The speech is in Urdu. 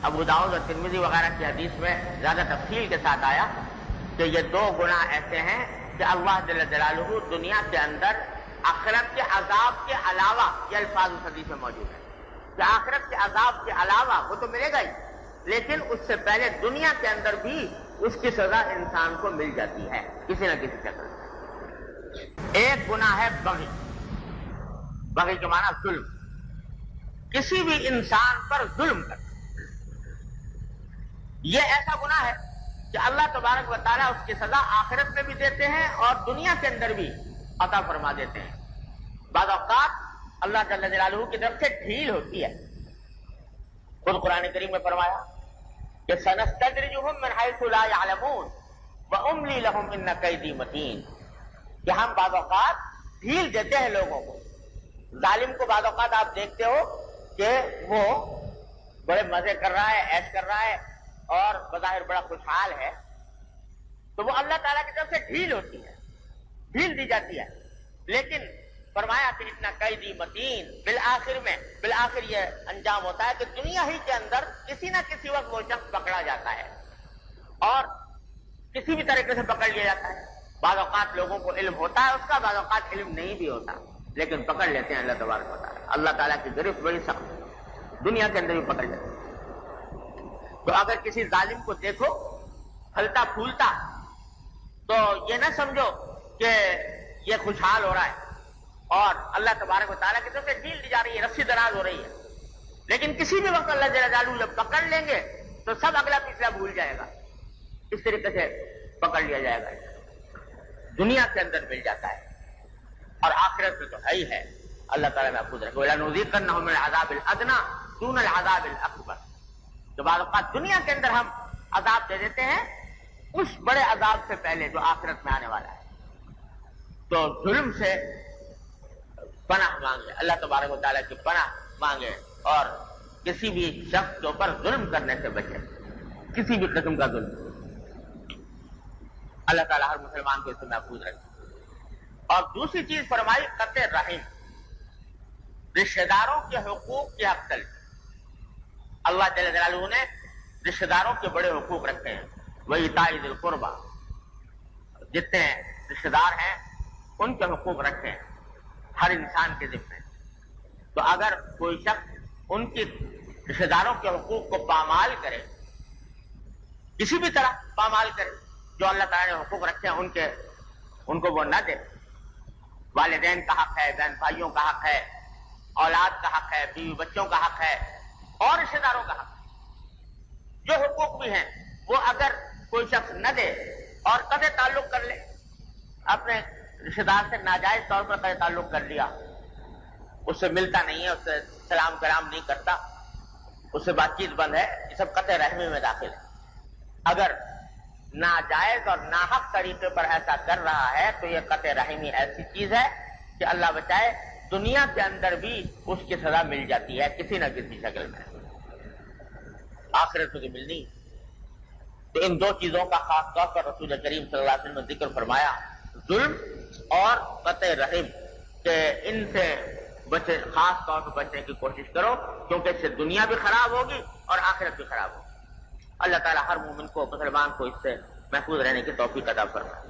ابو داؤد اور ترمذی وغیرہ کی حدیث میں زیادہ تفصیل کے ساتھ آیا کہ یہ دو گناہ ایسے ہیں کہ اللہ جل جلالہ دنیا کے اندر آخرت کے عذاب کے علاوہ، یہ الفاظ اس حدیث میں موجود ہے کہ آخرت کے عذاب کے علاوہ وہ تو ملے گا ہی، لیکن اس سے پہلے دنیا کے اندر بھی اس کی سزا انسان کو مل جاتی ہے کسی نہ کسی شکل میں۔ ایک گناہ ہے بغی، بغی کے معنی ظلم، کسی بھی انسان پر ظلم کرنا۔ یہ ایسا گناہ ہے کہ اللہ تبارک و تعالیٰ اس کی سزا آخرت میں بھی دیتے ہیں اور دنیا کے اندر بھی عطا فرما دیتے ہیں۔ بعض اوقات اللہ جل جلالہ کی طرف سے ڈھیل ہوتی ہے۔ خود قرآن کریم میں فرمایا کہ سنستدرجهم من حيث لا يعلمون واملی لهم ان کیدی متین، کہ ہم بعض اوقات ڈھیل دیتے ہیں لوگوں کو۔ ظالم کو بعض اوقات آپ دیکھتے ہو کہ وہ بڑے مزے کر رہا ہے، عیش کر رہا ہے اور بظاہر بڑا خوشحال ہے، تو وہ اللہ تعالیٰ کی طرف سے ڈھیل ہوتی ہے، ڈھیل دی جاتی ہے۔ لیکن فرمایا کہ اتنا قیدی متین، بالآخر یہ انجام ہوتا ہے کہ دنیا ہی کے اندر کسی نہ کسی وقت وہ شخص پکڑا جاتا ہے اور کسی بھی طریقے سے پکڑ لیا جاتا ہے۔ بعض اوقات لوگوں کو علم ہوتا ہے اس کا، بعض اوقات علم نہیں بھی ہوتا، لیکن پکڑ لیتے ہیں اللہ تبارک و تعالیٰ۔ اللہ تعالیٰ کی گرفت بڑی سخت ہے، دنیا کے اندر بھی پکڑ لیتے ہیں۔ تو اگر کسی ظالم کو دیکھو پھلتا پھولتا تو یہ نہ سمجھو کہ یہ خوشحال ہو رہا ہے اور اللہ تبارک و تعالیٰ کی طرف سے ڈھیل دی جا رہی ہے، رسی دراز ہو رہی ہے، لیکن کسی بھی وقت اللہ جل جلالہ جب پکڑ لیں گے تو سب اگلا پچھلا بھول جائے گا، اس طریقے سے پکڑ لیا جائے گا۔ دنیا کے اندر مل جاتا ہے اور آخرت میں تو ہے ہی ہے۔ اللہ تعالیٰ محفوظ رکھے، وَلَنُذِيقَنَّهُم مِّنَ الْعَذَابِ الْأَدْنَىٰ دُونَ الْعَذَابِ الْأَكْبَرِ، تو بعض اوقات دنیا کے اندر ہم عذاب دے دیتے ہیں اس بڑے عذاب سے پہلے جو آخرت میں آنے والا ہے۔ تو ظلم سے پناہ مانگے، اللہ تبارک و تعالیٰ کی پناہ مانگے اور کسی بھی شخص کے اوپر ظلم کرنے سے بچے، کسی بھی قسم کا ظلم۔ اللہ تعالیٰ ہر مسلمان کو اس سے محفوظ رکھے۔ اور دوسری چیز فرمائی قطع رحم، رشتہ داروں کے حقوق کی حق تلفی۔ اللہ جل جلالہ نے رشتہ داروں کے بڑے حقوق رکھے ہیں، وَإِيتَاءِ ذِي الْقُرْبَىٰ، جتنے رشتہ دار ہیں ان کے حقوق رکھے ہیں ہر انسان کے ذمہ۔ تو اگر کوئی شخص ان کی رشتہ داروں کے حقوق کو پامال کرے، کسی بھی طرح پامال کرے، جو اللہ تعالیٰ نے حقوق رکھے ہیں ان کو وہ نہ دے، والدین کا حق ہے، بہن بھائیوں کا حق ہے، اولاد کا حق ہے، بیوی بچوں کا حق ہے اور رشتہ داروں کا حق، جو حقوق بھی ہیں وہ اگر کوئی شخص نہ دے اور قطع تعلق کر لے، اپنے رشتہ دار سے ناجائز طور پر قطع تعلق کر لیا، اس سے ملتا نہیں ہے، اس سے سلام کرام نہیں کرتا، اس سے بات چیت بند ہے، یہ سب قطع رحمی میں داخل ہے۔ اگر ناجائز اور ناحق طریقے پر ایسا کر رہا ہے تو یہ قطع رحمی ایسی چیز ہے کہ اللہ بچائے دنیا کے اندر بھی اس کی سزا مل جاتی ہے کسی نہ کسی شکل میں، آخرت میں تو ملنی۔ تو ان دو چیزوں کا خاص طور پر رسول کریم صلی اللہ علیہ وسلم نے ذکر فرمایا، ظلم اور قطع رحم، کہ ان سے بچے، خاص طور پر بچنے کی کوشش کرو، کیونکہ اس سے دنیا بھی خراب ہوگی اور آخرت بھی خراب ہوگی۔ اللہ تعالیٰ ہر مومن کو، مسلمان کو اس سے محفوظ رہنے کی توفیق عطا فرمائے۔